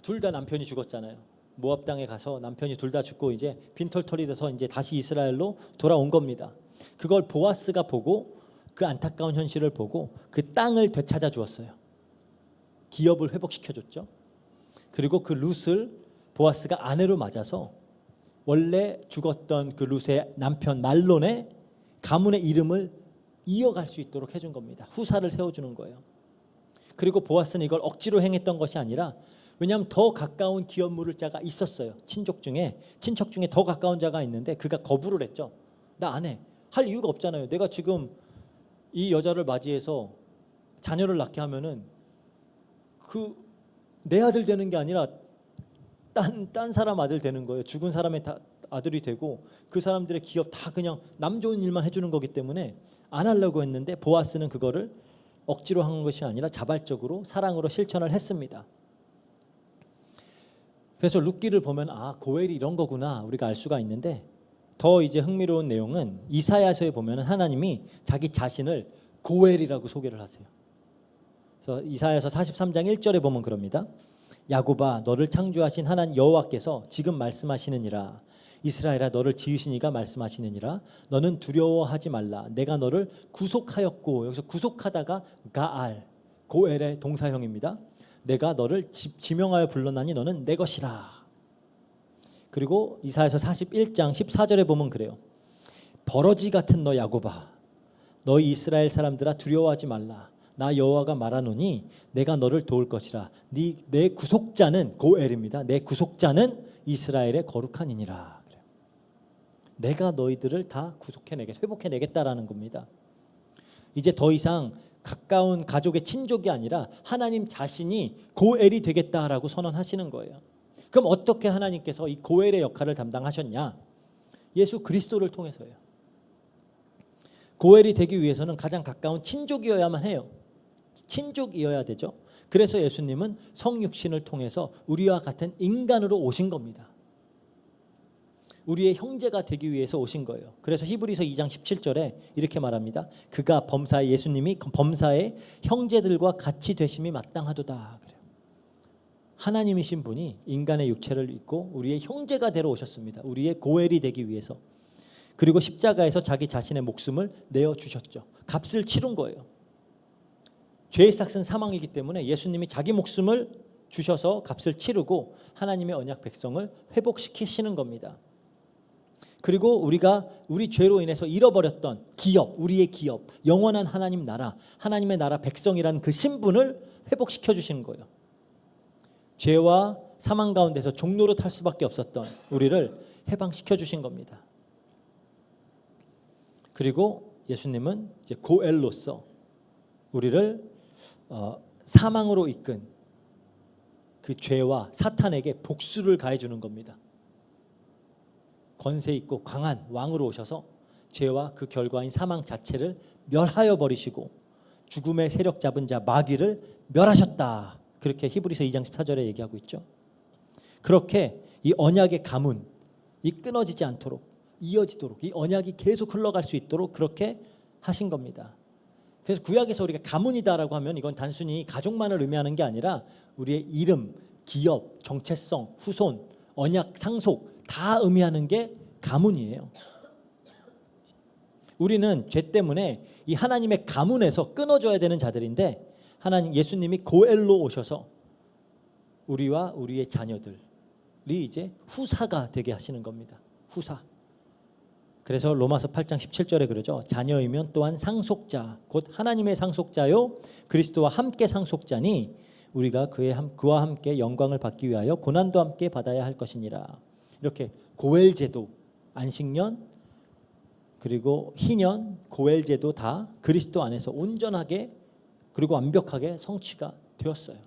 둘 다 남편이 죽었잖아요. 모압 땅에 가서 남편이 둘 다 죽고 이제 빈털털이 돼서 이제 다시 이스라엘로 돌아온 겁니다. 그걸 보아스가 보고 그 안타까운 현실을 보고 그 땅을 되찾아 주었어요. 기업을 회복시켜 줬죠. 그리고 그 룻을 보아스가 아내로 맞아서 원래 죽었던 그 룻의 남편 말론의 가문의 이름을 이어갈 수 있도록 해준 겁니다. 후사를 세워주는 거예요. 그리고 보아스는 이걸 억지로 행했던 것이 아니라, 왜냐하면 더 가까운 기업 물을 자가 있었어요. 친척 중에 더 가까운 자가 있는데 그가 거부를 했죠. 나 안 해. 할 이유가 없잖아요. 내가 지금 이 여자를 맞이해서 자녀를 낳게 하면은 그 내 아들 되는 게 아니라 딴 사람 아들 되는 거예요. 죽은 사람의 아들이 되고 그 사람들의 기업 다 그냥 남 좋은 일만 해주는 거기 때문에 안 하려고 했는데, 보아스는 그거를 억지로 한 것이 아니라 자발적으로 사랑으로 실천을 했습니다. 그래서 룻기를 보면 고엘이 이런 거구나 우리가 알 수가 있는데, 더 이제 흥미로운 내용은 이사야서에 보면 하나님이 자기 자신을 고엘이라고 소개를 하세요. 그래서 이사야서 43장 1절에 보면 그럽니다. 야곱아, 너를 창조하신 하나님 여호와께서 지금 말씀하시느니라. 이스라엘아, 너를 지으신 이가 말씀하시느니라. 너는 두려워하지 말라. 내가 너를 구속하였고, 여기서 구속하다가 가알, 고엘의 동사형입니다. 내가 너를 지명하여 불렀나니 너는 내 것이라. 그리고 이사야서 41장 14절에 보면 그래요. 버러지 같은 너 야곱아, 너희 이스라엘 사람들아 두려워하지 말라. 나 여호와가 말하노니 내가 너를 도울 것이라. 내 구속자는 고엘입니다. 내 구속자는 이스라엘의 거룩한 이니라. 내가 너희들을 다 회복해내겠다라는 겁니다. 이제 더 이상 가까운 가족의 친족이 아니라 하나님 자신이 고엘이 되겠다라고 선언하시는 거예요. 그럼 어떻게 하나님께서 이 고엘의 역할을 담당하셨냐? 예수 그리스도를 통해서예요. 고엘이 되기 위해서는 가장 가까운 친족이어야만 해요. 친족이어야 되죠. 그래서 예수님은 성육신을 통해서 우리와 같은 인간으로 오신 겁니다. 우리의 형제가 되기 위해서 오신 거예요. 그래서 히브리서 2장 17절에 이렇게 말합니다. 그가 예수님이 범사의 형제들과 같이 되심이 마땅하도다. 그래요. 하나님이신 분이 인간의 육체를 입고 우리의 형제가 되러 오셨습니다. 우리의 고엘이 되기 위해서. 그리고 십자가에서 자기 자신의 목숨을 내어주셨죠. 값을 치른 거예요. 죄의 삭은 사망이기 때문에 예수님이 자기 목숨을 주셔서 값을 치르고 하나님의 언약 백성을 회복시키시는 겁니다. 그리고 우리가 우리 죄로 인해서 잃어버렸던 우리의 기업, 영원한 하나님 나라, 하나님의 나라 백성이라는 그 신분을 회복시켜 주시는 거예요. 죄와 사망 가운데서 종로로 탈 수밖에 없었던 우리를 해방시켜 주신 겁니다. 그리고 예수님은 이제 고엘로서 우리를 사망으로 이끈 그 죄와 사탄에게 복수를 가해주는 겁니다. 권세 있고 강한 왕으로 오셔서 죄와 그 결과인 사망 자체를 멸하여 버리시고 죽음의 세력 잡은 자 마귀를 멸하셨다. 그렇게 히브리서 2장 14절에 얘기하고 있죠. 그렇게 이 언약의 가문, 이 끊어지지 않도록 이어지도록, 이 언약이 계속 흘러갈 수 있도록 그렇게 하신 겁니다. 그래서 구약에서 우리가 가문이다라고 하면 이건 단순히 가족만을 의미하는 게 아니라 우리의 이름, 기업, 정체성, 후손, 언약, 상속 다 의미하는 게 가문이에요. 우리는 죄 때문에 이 하나님의 가문에서 끊어져야 되는 자들인데 예수님이 고엘로 오셔서 우리와 우리의 자녀들이 이제 후사가 되게 하시는 겁니다. 후사. 그래서 로마서 8장 17절에 그러죠. 자녀이면 또한 상속자, 곧 하나님의 상속자요 그리스도와 함께 상속자니 우리가 그와 함께 영광을 받기 위하여 고난도 함께 받아야 할 것이니라. 이렇게 고엘제도, 안식년, 그리고 희년, 고엘제도 다 그리스도 안에서 온전하게 그리고 완벽하게 성취가 되었어요.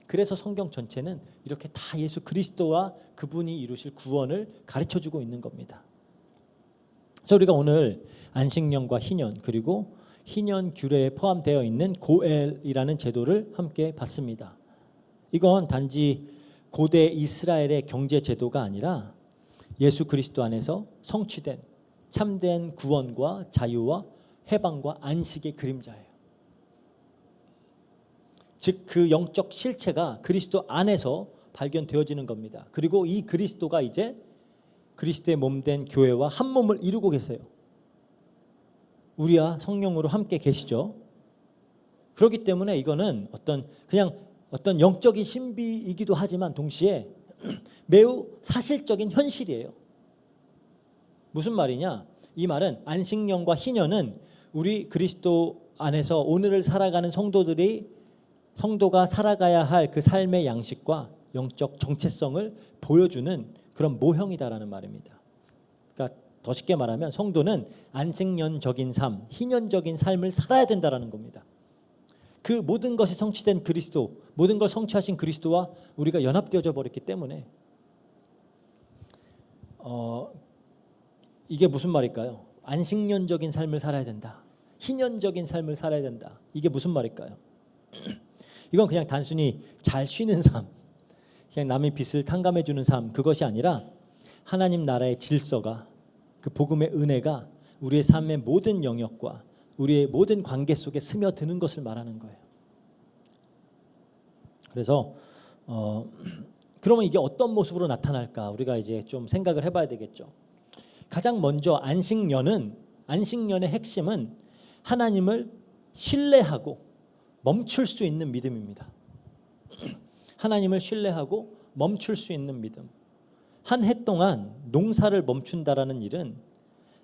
그래서 성경 전체는 이렇게 다 예수 그리스도와 그분이 이루실 구원을 가르쳐주고 있는 겁니다. 그래서 우리가 오늘 안식년과 희년 그리고 희년 규례에 포함되어 있는 고엘이라는 제도를 함께 봤습니다. 이건 단지 고대 이스라엘의 경제 제도가 아니라 예수 그리스도 안에서 성취된 참된 구원과 자유와 해방과 안식의 그림자예요. 즉 그 영적 실체가 그리스도 안에서 발견되어지는 겁니다. 그리고 이 그리스도가 이제 그리스도의 몸된 교회와 한 몸을 이루고 계세요. 우리와 성령으로 함께 계시죠. 그렇기 때문에 이거는 어떤 영적인 신비이기도 하지만 동시에 매우 사실적인 현실이에요. 무슨 말이냐? 이 말은 안식년과 희년은 우리 그리스도 안에서 오늘을 살아가는 성도가 살아가야 할 그 삶의 양식과 영적 정체성을 보여주는 그런 모형이다라는 말입니다. 그러니까 더 쉽게 말하면 성도는 안식년적인 삶, 희년적인 삶을 살아야 된다라는 겁니다. 그 모든 것이 성취된 그리스도, 모든 걸 성취하신 그리스도와 우리가 연합되어져 버렸기 때문에 이게 무슨 말일까요? 안식년적인 삶을 살아야 된다. 희년적인 삶을 살아야 된다. 이게 무슨 말일까요? 이건 그냥 단순히 잘 쉬는 삶, 그냥 남의 빚을 탕감해 주는 삶, 그것이 아니라 하나님 나라의 질서가, 그 복음의 은혜가 우리의 삶의 모든 영역과 우리의 모든 관계 속에 스며드는 것을 말하는 거예요. 그래서 그러면 이게 어떤 모습으로 나타날까? 우리가 이제 좀 생각을 해봐야 되겠죠. 가장 먼저 안식년의 핵심은 하나님을 신뢰하고 멈출 수 있는 믿음입니다. 하나님을 신뢰하고 멈출 수 있는 믿음. 한 해 동안 농사를 멈춘다라는 일은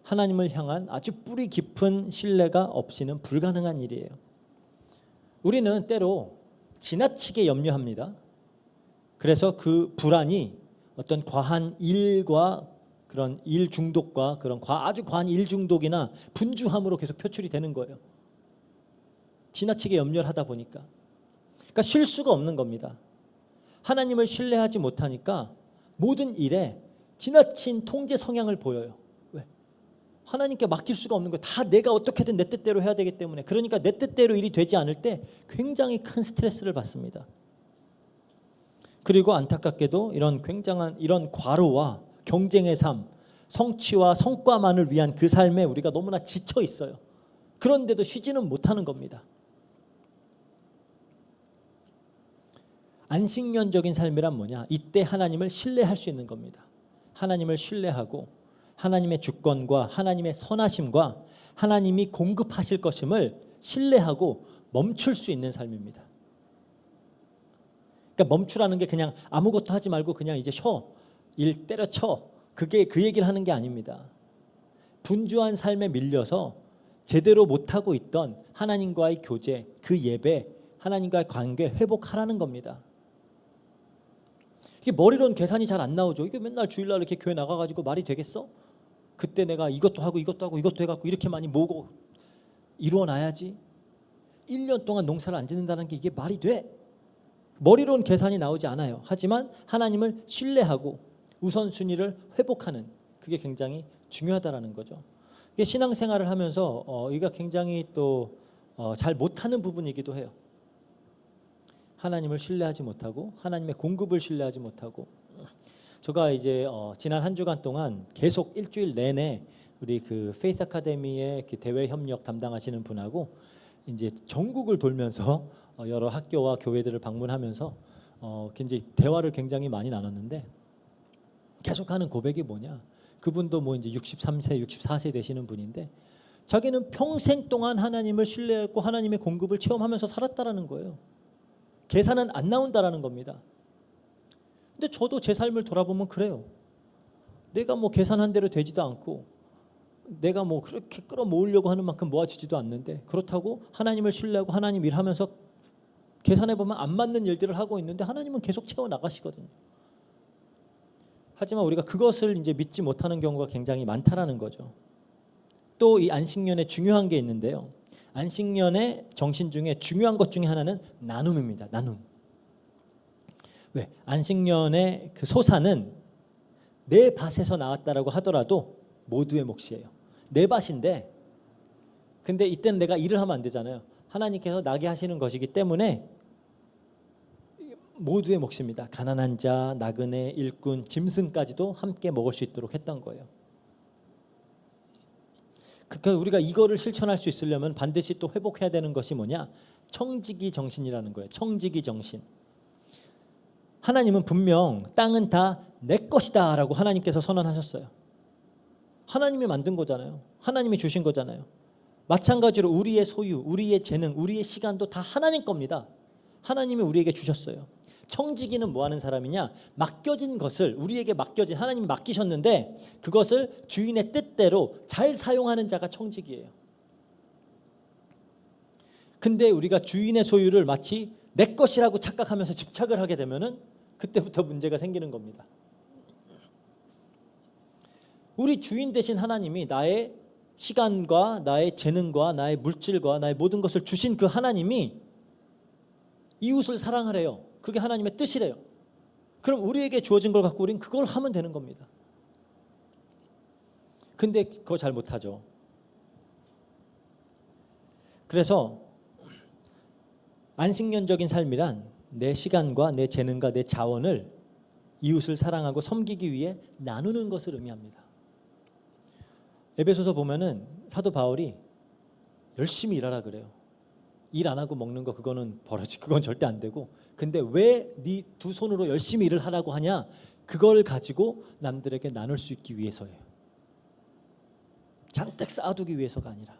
하나님을 향한 아주 뿌리 깊은 신뢰가 없이는 불가능한 일이에요. 우리는 때로 지나치게 염려합니다. 그래서 그 불안이 어떤 과한 일과 그런 일 중독과 그런 아주 과한 일 중독이나 분주함으로 계속 표출이 되는 거예요. 지나치게 염려를 하다 보니까. 그러니까 쉴 수가 없는 겁니다. 하나님을 신뢰하지 못하니까 모든 일에 지나친 통제 성향을 보여요. 왜? 하나님께 맡길 수가 없는 거예요. 다 내가 어떻게든 내 뜻대로 해야 되기 때문에. 그러니까 내 뜻대로 일이 되지 않을 때 굉장히 큰 스트레스를 받습니다. 그리고 안타깝게도 이런 굉장한 이런 과로와 경쟁의 삶, 성취와 성과만을 위한 그 삶에 우리가 너무나 지쳐 있어요. 그런데도 쉬지는 못하는 겁니다. 안식년적인 삶이란 뭐냐? 이때 하나님을 신뢰할 수 있는 겁니다. 하나님을 신뢰하고 하나님의 주권과 하나님의 선하심과 하나님이 공급하실 것임을 신뢰하고 멈출 수 있는 삶입니다. 그러니까 멈추라는 게 그냥 아무것도 하지 말고 그냥 이제 쉬어, 일 때려쳐, 그게 그 얘기를 하는 게 아닙니다. 분주한 삶에 밀려서 제대로 못하고 있던 하나님과의 교제, 그 예배, 하나님과의 관계 회복하라는 겁니다. 이게 머리로는 계산이 잘 안 나오죠. 이게 맨날 주일날 이렇게 교회 나가가지고 말이 되겠어? 그때 내가 이것도 하고 이것도 하고 이것도 해갖고 이렇게 많이 모으고 이루어놔야지. 1년 동안 농사를 안 짓는다는 게 이게 말이 돼? 머리로는 계산이 나오지 않아요. 하지만 하나님을 신뢰하고 우선순위를 회복하는, 그게 굉장히 중요하다라는 거죠. 이게 신앙생활을 하면서 이가 굉장히 또 잘 못하는 부분이기도 해요. 하나님을 신뢰하지 못하고 하나님의 공급을 신뢰하지 못하고. 제가 이제 지난 한 주간 동안 계속 일주일 내내 우리 그 페이스 아카데미의 그 대외 협력 담당하시는 분하고 이제 전국을 돌면서 여러 학교와 교회들을 방문하면서 굉장히 대화를 굉장히 많이 나눴는데, 계속하는 고백이 뭐냐? 그분도 뭐 이제 63세, 64세 되시는 분인데 자기는 평생 동안 하나님을 신뢰했고 하나님의 공급을 체험하면서 살았다라는 거예요. 계산은 안 나온다라는 겁니다. 근데 저도 제 삶을 돌아보면 그래요. 내가 뭐 계산한 대로 되지도 않고 내가 뭐 그렇게 끌어모으려고 하는 만큼 모아지지도 않는데, 그렇다고 하나님을 신뢰하고 하나님 일하면서 계산해보면 안 맞는 일들을 하고 있는데 하나님은 계속 채워나가시거든요. 하지만 우리가 그것을 이제 믿지 못하는 경우가 굉장히 많다라는 거죠. 또 이 안식년에 중요한 게 있는데요. 안식년의 정신 중에 중요한 것 중에 하나는 나눔입니다. 나눔. 왜? 안식년의 그 소사는 내 밭에서 나왔다라고 하더라도 모두의 몫이에요. 내 밭인데, 근데 이때는 내가 일을 하면 안 되잖아요. 하나님께서 나게 하시는 것이기 때문에 모두의 몫입니다. 가난한 자, 나그네, 일꾼, 짐승까지도 함께 먹을 수 있도록 했던 거예요. 그러니까 우리가 이거를 실천할 수 있으려면 반드시 또 회복해야 되는 것이 뭐냐? 청지기 정신이라는 거예요. 청지기 정신. 하나님은 분명 땅은 다 내 것이다 라고 하나님께서 선언하셨어요. 하나님이 만든 거잖아요. 하나님이 주신 거잖아요. 마찬가지로 우리의 소유, 우리의 재능, 우리의 시간도 다 하나님 겁니다. 하나님이 우리에게 주셨어요. 청지기는 뭐 하는 사람이냐? 맡겨진 것을, 우리에게 맡겨진, 하나님이 맡기셨는데 그것을 주인의 뜻대로 잘 사용하는 자가 청지기예요. 근데 우리가 주인의 소유를 마치 내 것이라고 착각하면서 집착을 하게 되면은 그때부터 문제가 생기는 겁니다. 우리 주인 되신 하나님이 나의 시간과 나의 재능과 나의 물질과 나의 모든 것을 주신 그 하나님이 이웃을 사랑하래요. 그게 하나님의 뜻이래요. 그럼 우리에게 주어진 걸 갖고 우리는 그걸 하면 되는 겁니다. 근데 그거 잘 못하죠. 그래서 안식년적인 삶이란 내 시간과 내 재능과 내 자원을 이웃을 사랑하고 섬기기 위해 나누는 것을 의미합니다. 에베소서 보면은 사도 바울이 열심히 일하라 그래요. 일 안 하고 먹는 거 그거는 버려지, 그건 절대 안 되고. 근데 왜 네 두 손으로 열심히 일을 하라고 하냐? 그걸 가지고 남들에게 나눌 수 있기 위해서예요. 잔뜩 쌓아두기 위해서가 아니라.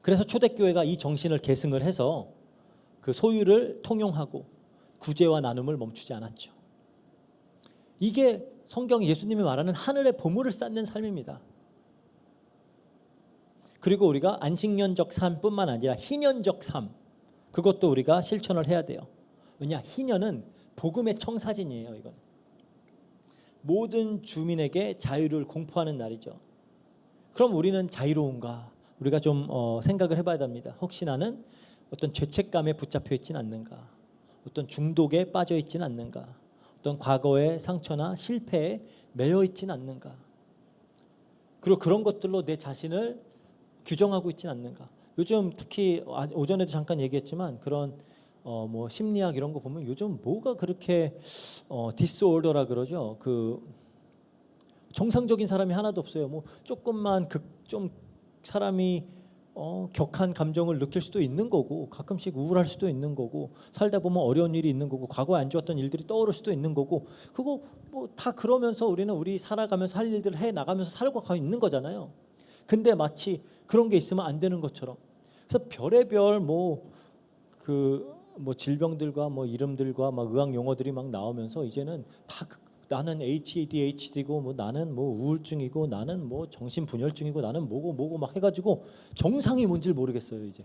그래서 초대교회가 이 정신을 계승을 해서 그 소유를 통용하고 구제와 나눔을 멈추지 않았죠. 이게 성경 예수님이 말하는 하늘의 보물을 쌓는 삶입니다. 그리고 우리가 안식년적 삶뿐만 아니라 희년적 삶, 그것도 우리가 실천을 해야 돼요. 왜냐? 희년은 복음의 청사진이에요. 이건 모든 주민에게 자유를 공포하는 날이죠. 그럼 우리는 자유로운가? 우리가 좀 생각을 해봐야 됩니다. 혹시 나는 어떤 죄책감에 붙잡혀 있지는 않는가? 어떤 중독에 빠져 있지는 않는가? 어떤 과거의 상처나 실패에 매여 있지는 않는가? 그리고 그런 것들로 내 자신을 규정하고 있지는 않는가? 요즘 특히 오전에도 잠깐 얘기했지만 그런 뭐 심리학 이런 거 보면 요즘 뭐가 그렇게 디스오더라 그러죠. 그 정상적인 사람이 하나도 없어요. 뭐 조금만 좀 사람이 격한 감정을 느낄 수도 있는 거고, 가끔씩 우울할 수도 있는 거고, 살다 보면 어려운 일이 있는 거고, 과거에 안 좋았던 일들이 떠오를 수도 있는 거고, 그거 뭐 다 그러면서 우리는 우리 살아가면서 할 일들을 해 나가면서 살고 가 있는 거잖아요. 근데 마치 그런 게 있으면 안 되는 것처럼. 그래서 별의별 뭐 질병들과 뭐 이름들과 막 의학 용어들이 막 나오면서 이제는 다 나는 ADHD고 뭐 나는 뭐 우울증이고 나는 뭐 정신분열증이고 나는 뭐고 막 해가지고 정상이 뭔지를 모르겠어요. 이제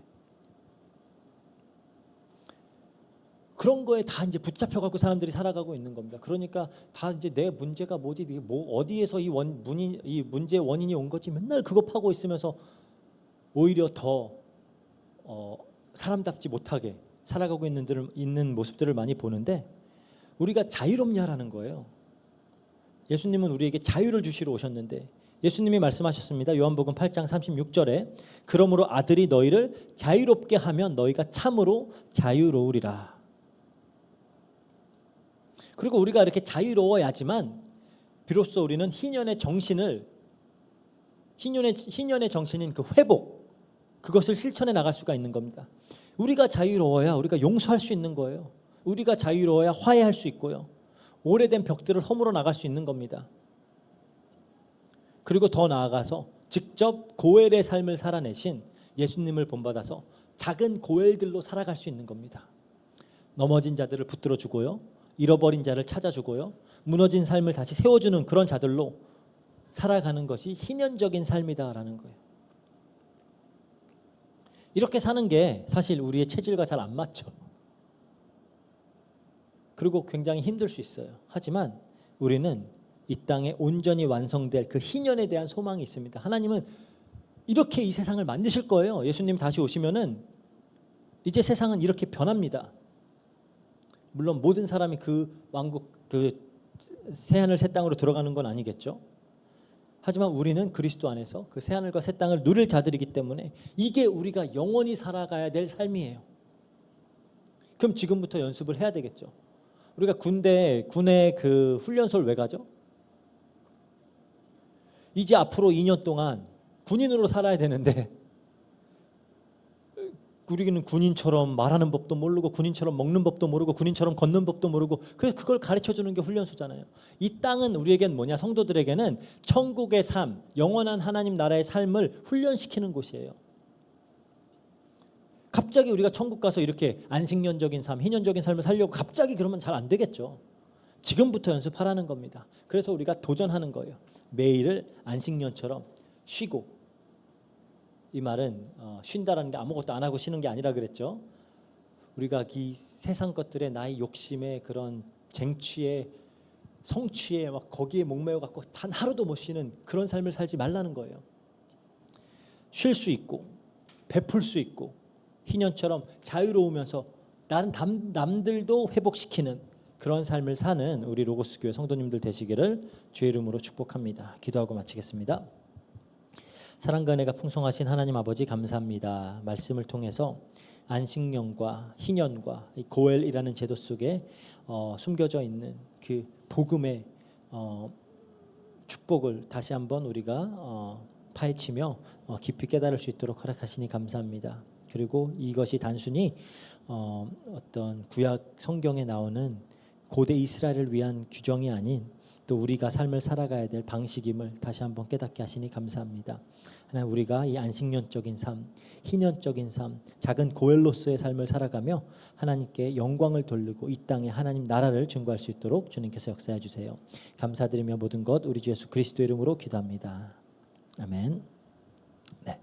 그런 거에 다 이제 붙잡혀갖고 사람들이 살아가고 있는 겁니다. 그러니까 다 이제 내 문제가 뭐지, 이게 뭐 어디에서 이 문제의 원인이 온 거지, 맨날 그거 파고 있으면서 오히려 더 사람답지 못하게 살아가고 있는 모습들을 많이 보는데, 우리가 자유롭냐라는 거예요. 예수님은 우리에게 자유를 주시러 오셨는데 예수님이 말씀하셨습니다. 요한복음 8장 36절에 그러므로 아들이 너희를 자유롭게 하면 너희가 참으로 자유로우리라. 그리고 우리가 이렇게 자유로워야지만 비로소 우리는 희년의 정신인 그 회복, 그것을 실천해 나갈 수가 있는 겁니다. 우리가 자유로워야 우리가 용서할 수 있는 거예요. 우리가 자유로워야 화해할 수 있고요. 오래된 벽들을 허물어 나갈 수 있는 겁니다. 그리고 더 나아가서 직접 고엘의 삶을 살아내신 예수님을 본받아서 작은 고엘들로 살아갈 수 있는 겁니다. 넘어진 자들을 붙들어 주고요, 잃어버린 자를 찾아주고요, 무너진 삶을 다시 세워주는 그런 자들로 살아가는 것이 희년적인 삶이다라는 거예요. 이렇게 사는 게 사실 우리의 체질과 잘 안 맞죠. 그리고 굉장히 힘들 수 있어요. 하지만 우리는 이 땅에 온전히 완성될 그 희년에 대한 소망이 있습니다. 하나님은 이렇게 이 세상을 만드실 거예요. 예수님 다시 오시면은 이제 세상은 이렇게 변합니다. 물론 모든 사람이 그 왕국, 그 새하늘 새 땅으로 들어가는 건 아니겠죠. 하지만 우리는 그리스도 안에서 그 새하늘과 새 땅을 누릴 자들이기 때문에 이게 우리가 영원히 살아가야 될 삶이에요. 그럼 지금부터 연습을 해야 되겠죠. 우리가 군의 그 훈련소를 왜 가죠? 이제 앞으로 2년 동안 군인으로 살아야 되는데 우리는 군인처럼 말하는 법도 모르고 군인처럼 먹는 법도 모르고 군인처럼 걷는 법도 모르고 그래서 그걸 가르쳐주는 게 훈련소잖아요. 이 땅은 우리에겐 뭐냐, 성도들에게는 천국의 삶, 영원한 하나님 나라의 삶을 훈련시키는 곳이에요. 갑자기 우리가 천국 가서 이렇게 안식년적인 삶, 희년적인 삶을 살려고 갑자기 그러면 잘 안 되겠죠. 지금부터 연습하라는 겁니다. 그래서 우리가 도전하는 거예요. 매일을 안식년처럼 쉬고, 이 말은 쉰다라는 게 아무것도 안 하고 쉬는 게 아니라 그랬죠. 우리가 이 세상 것들의 나의 욕심에 그런 쟁취에 성취에 막 거기에 목매어 갖고 단 하루도 못 쉬는 그런 삶을 살지 말라는 거예요. 쉴 수 있고 베풀 수 있고 희년처럼 자유로우면서 나는 남들도 회복시키는 그런 삶을 사는 우리 로고스 교회 성도님들 되시기를 주의 이름으로 축복합니다. 기도하고 마치겠습니다. 사랑과 은혜가 풍성하신 하나님 아버지 감사합니다. 말씀을 통해서 안식년과 희년과 이 고엘이라는 제도 속에 숨겨져 있는 그 복음의 축복을 다시 한번 우리가 파헤치며 깊이 깨달을 수 있도록 허락하시니 감사합니다. 그리고 이것이 단순히 어떤 구약 성경에 나오는 고대 이스라엘을 위한 규정이 아닌 또 우리가 삶을 살아가야 될 방식임을 다시 한번 깨닫게 하시니 감사합니다. 하나님, 우리가 이 안식년적인 삶, 희년적인 삶, 작은 고엘로서의 삶을 살아가며 하나님께 영광을 돌리고 이 땅에 하나님 나라를 증거할 수 있도록 주님께서 역사해 주세요. 감사드리며 모든 것 우리 주 예수 그리스도 이름으로 기도합니다. 아멘. 네.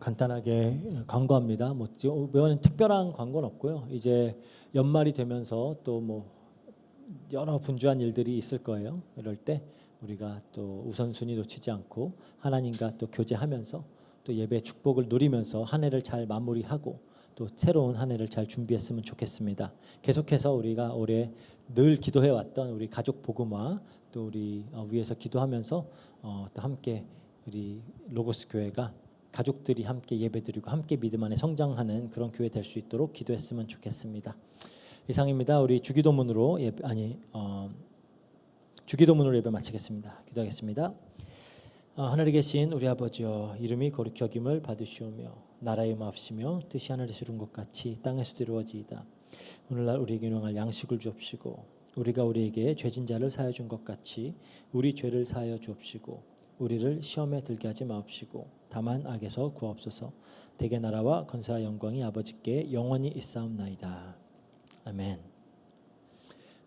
간단하게 광고합니다. 뭐 이번엔 특별한 광고는 없고요. 이제 연말이 되면서 또 뭐 여러 분주한 일들이 있을 거예요. 이럴 때 우리가 또 우선순위 놓치지 않고 하나님과 또 교제하면서 또 예배 축복을 누리면서 한 해를 잘 마무리하고 또 새로운 한 해를 잘 준비했으면 좋겠습니다. 계속해서 우리가 올해 늘 기도해왔던 우리 가족 복음화 또 우리 위에서 기도하면서 또 함께 우리 로고스 교회가 가족들이 함께 예배드리고 함께 믿음 안에 성장하는 그런 교회 될 수 있도록 기도했으면 좋겠습니다. 이상입니다. 우리 주기도문으로 주기도문으로 예배 마치겠습니다. 기도하겠습니다. 하늘에 계신 우리 아버지여, 이름이 거룩히 여김을 받으시오며 나라의 마옵시며 뜻이 하늘에서 이룬 것 같이 땅에서도 이루어지이다. 오늘날 우리에게 일용할 양식을 주옵시고 우리가 우리에게 죄진 자를 사하여 준 것 같이 우리 죄를 사하여 주옵시고 우리를 시험에 들게 하지 마옵시고 다만 악에서 구하옵소서. 대개 나라와 권세와 영광이 아버지께 영원히 있사옵나이다. 아멘.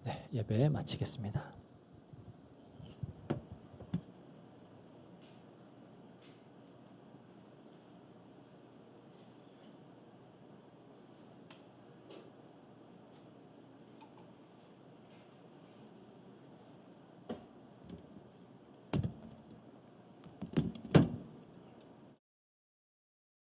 네, 예배 마치겠습니다.